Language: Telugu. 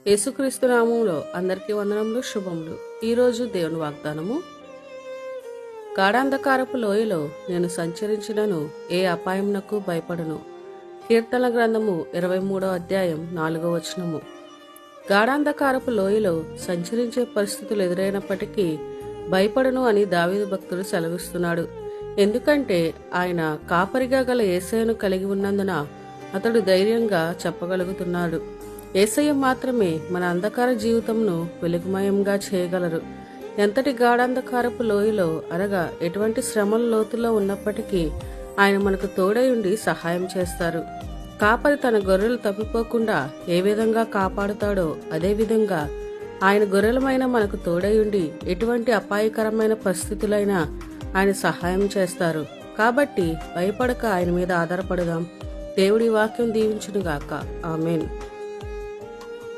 యేసుక్రీస్తు నామములో అందరికీ వందనములు, శుభములు. ఈరోజు దేవుని వాగ్దానము. గాఢాంధకారపు లోయలో నేను సంచరించినను ఏ అపాయమునకు భయపడను. కీర్తన గ్రంథము 23వ అధ్యాయం 4వ వచనము. గాఢాంధకారపు లోయలో సంచరించే పరిస్థితులు ఎదురైనప్పటికీ భయపడను అని దావీదు భక్తుడు సెలవిస్తున్నాడు. ఎందుకంటే ఆయన కాపరిగా గల యేసయ్యను కలిగి ఉన్నందున అతడు ధైర్యంగా చెప్పగలుగుతున్నాడు. యేసయ్య మాత్రమే మన అంధకార జీవితంను వెలుగుమయంగా చేయగలరు. ఎంతటి గాఢాంధకారపు లోయలో అనగా ఎటువంటి శ్రమల లోతులో ఉన్నప్పటికీ ఆయన మనకు తోడై ఉండి సహాయం చేస్తారు. కాపరి తన గొర్రెలు తప్పిపోకుండా ఏ విధంగా కాపాడుతాడో అదే విధంగా ఆయన గొర్రెలమైన మనకు తోడై ఉండి ఎటువంటి అపాయకరమైన పరిస్థితులైనా ఆయన సహాయం చేస్తారు. కాబట్టి భయపడక ఆయన మీద ఆధారపడదాం. దేవుడి వాక్యం దీవించునుగాక. ఆమేన్.